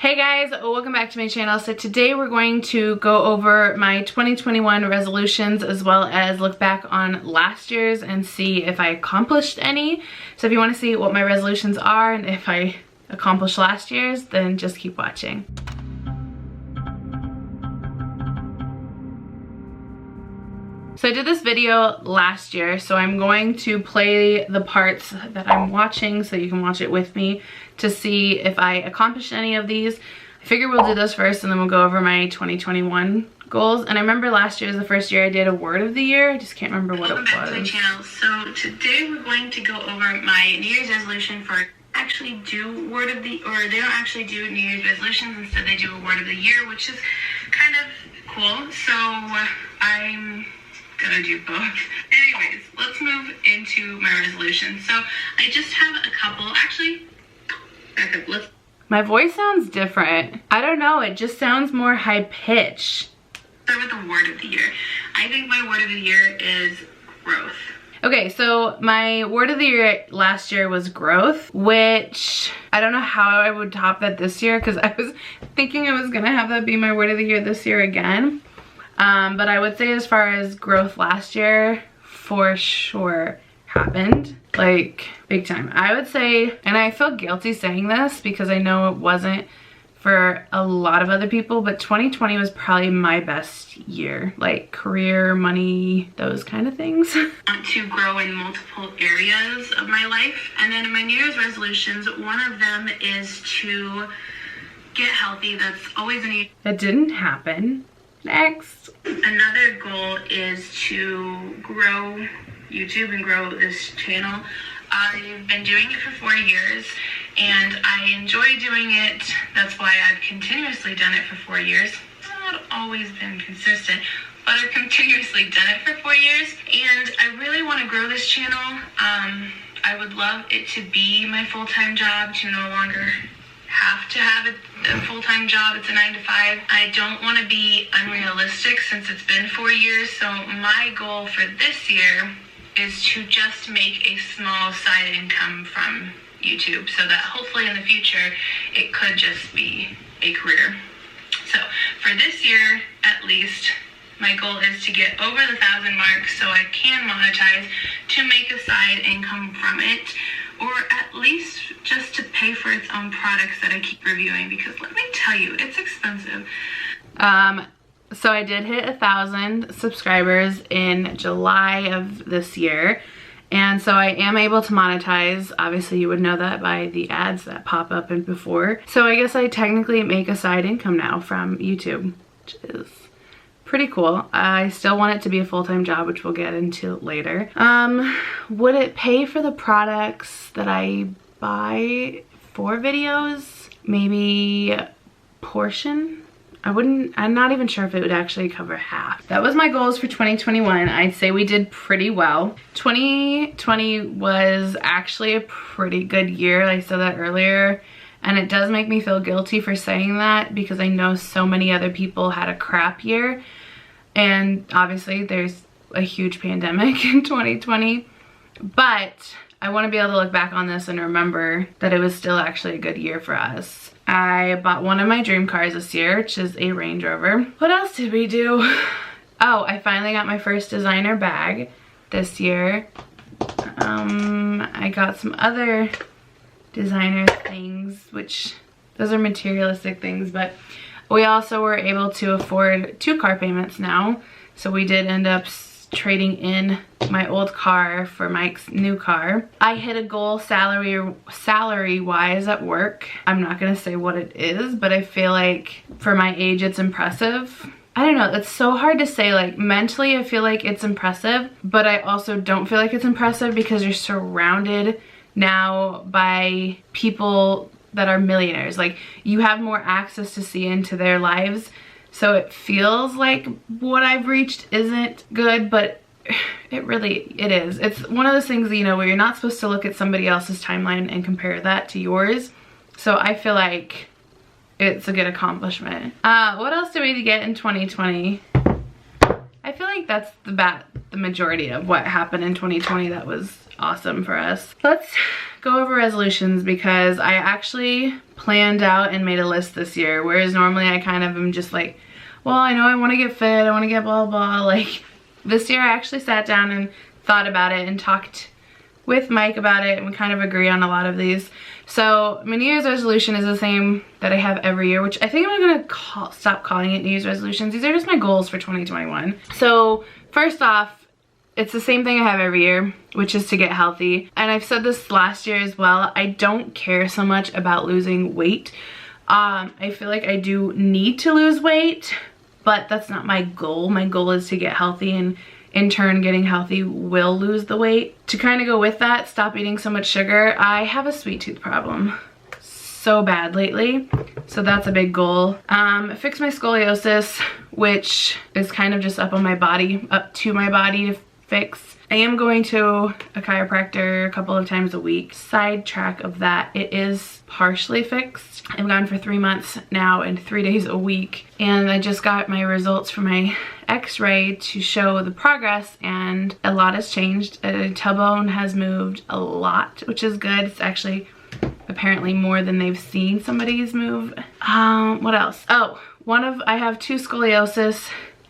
Hey guys, welcome back to my channel. So today we're going to go over my 2021 resolutions as well as look back on last year's and see if I accomplished any. So if you want to see what my resolutions are and if I accomplished last year's, then just keep watching. So I did this video last year, so I'm going to play the parts that I'm watching so you can watch it with me to see if I accomplished any of these. I figure we'll do this first and then we'll go over my 2021 goals. And I remember last year was the first year I did a word of the year. I just can't remember what it was. Welcome back to my channel. So today we're going to go over my New Year's resolution for actually do word of the, or they don't actually do New Year's resolutions, instead they do a word of the year, which is kind of cool. So I'm gonna do both. Anyways, let's move into my resolution. So I just have a couple, actually, back up, let's. My voice sounds different. I don't know, it just sounds more high pitch. Start with the word of the year. I think my word of the year is growth. Okay, so my word of the year last year was growth, which I don't know how I would top that this year because I was thinking I was gonna have that be my word of the year this year again. But I would say as far as growth last year, for sure happened, like big time. I would say, and I feel guilty saying this because I know it wasn't for a lot of other people, but 2020 was probably my best year, like career, money, those kind of things. I want to grow in multiple areas of my life. And then in my New Year's resolutions, one of them is to get healthy. That's always a need. That didn't happen. Next. Another goal is to grow YouTube and grow this channel. I've been doing it for 4 years and I enjoy doing it. That's why I've continuously done it for 4 years. I've not always been consistent, but I've continuously done it for 4 years and I really want to grow this channel. I would love it to be my full-time job, to no longer have to have a full-time job. It's a 9-to-5. I don't want to be unrealistic since it's been 4 years, so my goal for this year is to just make a small side income from YouTube so that hopefully in the future it could just be a career. So for this year at least, my goal is to get over the 1,000 mark so I can monetize, to make a side income from it, or at least just to pay for its own products that I keep reviewing, because let me tell you, it's expensive. So I did hit 1,000 subscribers in July of this year, and so I am able to monetize. Obviously you would know that by the ads that pop up and before. So I guess I technically make a side income now from YouTube, which is pretty cool. I still want it to be a full-time job, which we'll get into later. Would it pay for the products that I buy for videos? Maybe a portion? I'm not even sure if it would actually cover half. That was my goals for 2021. I'd say we did pretty well. 2020 was actually a pretty good year. I said that earlier. And it does make me feel guilty for saying that because I know so many other people had a crap year. And obviously there's a huge pandemic in 2020. But I want to be able to look back on this and remember that it was still actually a good year for us. I bought one of my dream cars this year, which is a Range Rover. What else did we do? Oh, I finally got my first designer bag this year. I got some other designer things, which those are materialistic things, but we also were able to afford 2 car payments now. So we did end up trading in my old car for Mike's new car. I hit a goal salary wise at work. I'm not gonna say what it is, but I feel like for my age it's impressive. I don't know, it's so hard to say. Like mentally I feel like it's impressive, but I also don't feel like it's impressive because you're surrounded now by people that are millionaires. Like you have more access to see into their lives. So it feels like what I've reached isn't good, but it is. It's one of those things, you know, where you're not supposed to look at somebody else's timeline and compare that to yours. So I feel like it's a good accomplishment. What else did we get in 2020? I feel like that's the majority of what happened in 2020 that was awesome for us. Let's go over resolutions because I actually planned out and made a list this year, whereas normally I kind of am just like, well, I know I want to get fit, I want to get blah blah. Like this year I actually sat down and thought about it and talked with Mike about it, and we kind of agree on a lot of these. So my New Year's resolution is the same that I have every year, which I think I'm gonna stop calling it New Year's resolutions. These are just my goals for 2021. So first off, it's the same thing I have every year, which is to get healthy. And I've said this last year as well, I don't care so much about losing weight. I feel like I do need to lose weight, but that's not my goal. My goal is to get healthy, and in turn, getting healthy will lose the weight. To kind of go with that, stop eating so much sugar. I have a sweet tooth problem so bad lately, so that's a big goal. Fix my scoliosis, which is kind of just up to my body to fix. I am going to a chiropractor a couple of times a week. Sidetrack of that, it is partially fixed. I've gone for 3 months now and 3 days a week, and I just got my results from my x-ray to show the progress, and a lot has changed. Tailbone has moved a lot, which is good. It's actually apparently more than they've seen somebody's move. What else? Oh, I have 2 scoliosis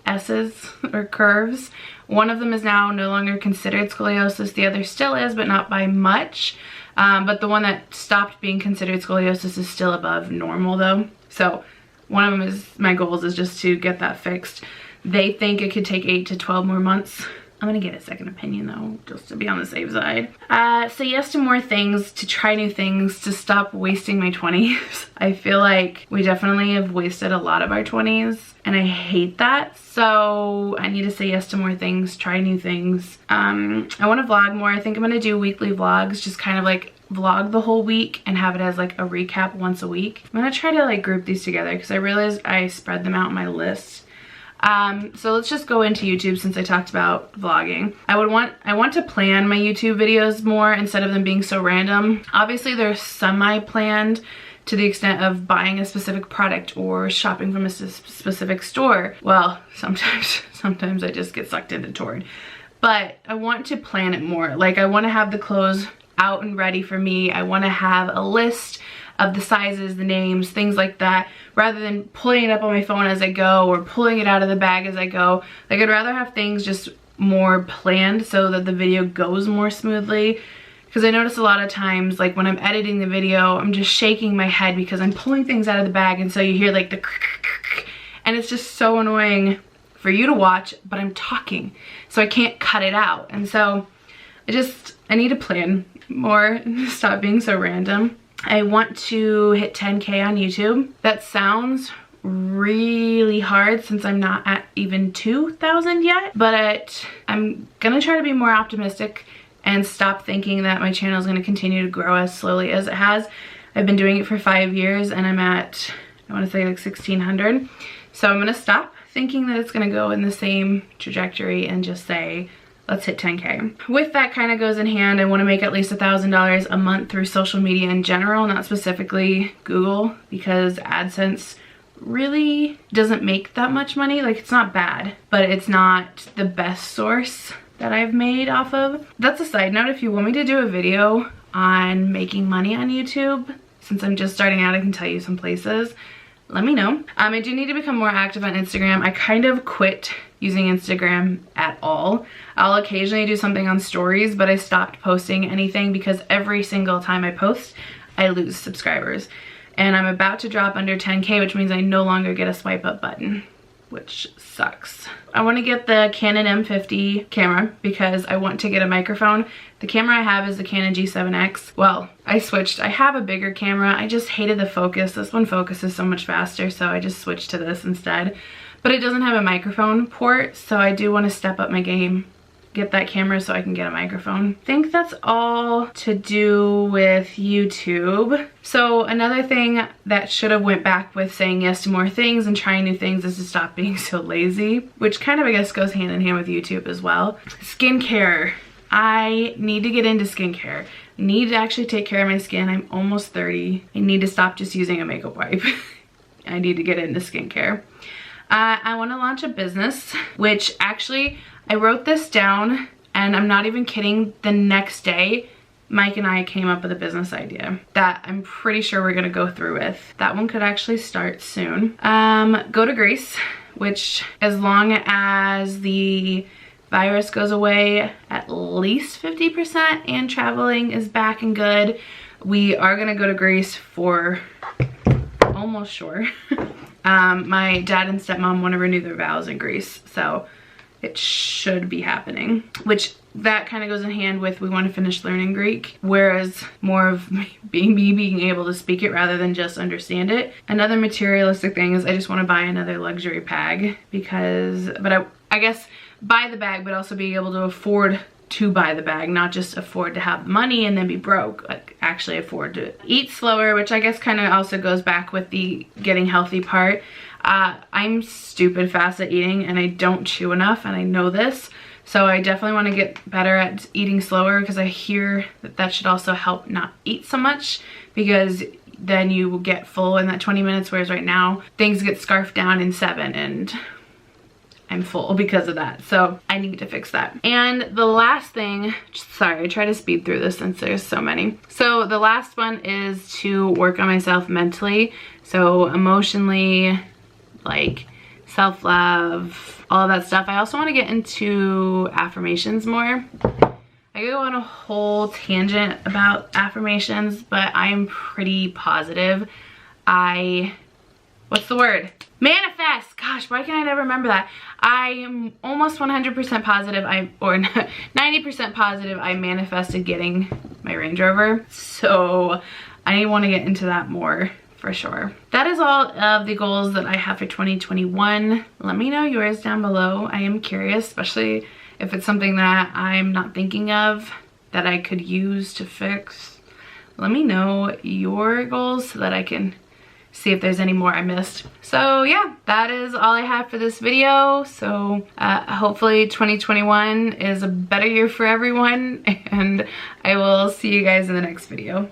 S's or curves. One of them is now no longer considered scoliosis. The other still is, but not by much. But the one that stopped being considered scoliosis is still above normal though. So one of them is, my goals is just to get that fixed. They think it could take 8 to 12 more months. I'm gonna get a second opinion though, just to be on the safe side. Say yes to more things, to try new things, to stop wasting my 20s. I feel like we definitely have wasted a lot of our 20s, and I hate that. So I need to say yes to more things, try new things. I want to vlog more. I think I'm gonna do weekly vlogs, just kind of like vlog the whole week and have it as like a recap once a week. I'm gonna try to like group these together because I realized I spread them out in my list. So let's just go into YouTube since I talked about vlogging. I want to plan my YouTube videos more instead of them being so random. Obviously they're semi-planned to the extent of buying a specific product or shopping from a specific store. Well, sometimes I just get sucked into Torrid. But I want to plan it more. Like I want to have the clothes out and ready for me. I want to have a list of the sizes, the names, things like that, rather than pulling it up on my phone as I go or pulling it out of the bag as I go. Like I'd rather have things just more planned so that the video goes more smoothly. Because I notice a lot of times, like when I'm editing the video, I'm just shaking my head because I'm pulling things out of the bag, and so you hear like the and it's just so annoying for you to watch, but I'm talking, so I can't cut it out. And so I need to plan more, stop being so random. I want to hit 10K on YouTube. That sounds really hard since I'm not at even 2,000 yet, but I'm gonna try to be more optimistic and stop thinking that my channel is gonna continue to grow as slowly as it has. I've been doing it for 5 years and I'm at, I wanna say like 1,600. So I'm gonna stop thinking that it's gonna go in the same trajectory and just say, let's hit 10K. With that kind of goes in hand, I want to make at least $1,000 a month through social media in general, not specifically Google, because AdSense really doesn't make that much money. Like it's not bad, but it's not the best source that I've made off of. That's a side note. If you want me to do a video on making money on YouTube, since I'm just starting out, I can tell you some places. Let me know. I do need to become more active on Instagram. I kind of quit using Instagram at all. I'll occasionally do something on stories, but I stopped posting anything because every single time I post, I lose subscribers. And I'm about to drop under 10K, which means I no longer get a swipe up button, which sucks. I want to get the Canon M50 camera because I want to get a microphone. The camera I have is the Canon G7X. Well, I switched. I have a bigger camera. I just hated the focus. This one focuses so much faster, so I just switched to this instead. But it doesn't have a microphone port, so I do want to step up my game, get that camera so I can get a microphone. I think that's all to do with YouTube. So another thing that should have went back with saying yes to more things and trying new things is to stop being so lazy, which kind of I guess goes hand in hand with YouTube as well. Skincare. I need to get into skincare. I need to actually take care of my skin. I'm almost 30. I need to stop just using a makeup wipe. I need to get into skincare. I want to launch a business, which actually I wrote this down and I'm not even kidding. The next day Mike and I came up with a business idea that I'm pretty sure we're gonna go through with. That one could actually start soon. Go to Greece, which as long as the virus goes away at least 50% and traveling is back and good, we are gonna go to Greece for almost sure. My dad and stepmom want to renew their vows in Greece, so it should be happening, which that kind of goes in hand with we want to finish learning Greek, whereas more of me being able to speak it rather than just understand it. Another materialistic thing is I just want to buy another luxury bag because, I guess buy the bag, but also be able to afford to buy the bag, not just afford to have the money and then be broke, like actually afford to eat slower, which I guess kind of also goes back with the getting healthy part. I'm stupid fast at eating and I don't chew enough, and I know this, so I definitely want to get better at eating slower because I hear that that should also help not eat so much, because then you will get full in that 20 minutes, whereas right now things get scarfed down in 7 and I'm full because of that. So I need to fix that. And the last thing, sorry, I try to speed through this since there's so many. So the last one is to work on myself mentally. So emotionally, like self-love, all of that stuff. I also want to get into affirmations more. I could go on a whole tangent about affirmations, but I'm pretty positive. What's the word? Manifest. Gosh, why can't I never remember that? I am almost 100% positive, or 90% positive I manifested getting my Range Rover. So I want to get into that more for sure. That is all of the goals that I have for 2021. Let me know yours down below. I am curious, especially if it's something that I'm not thinking of that I could use to fix. Let me know your goals so that I can see if there's any more I missed. So yeah, that is all I have for this video. So hopefully 2021 is a better year for everyone, and I will see you guys in the next video.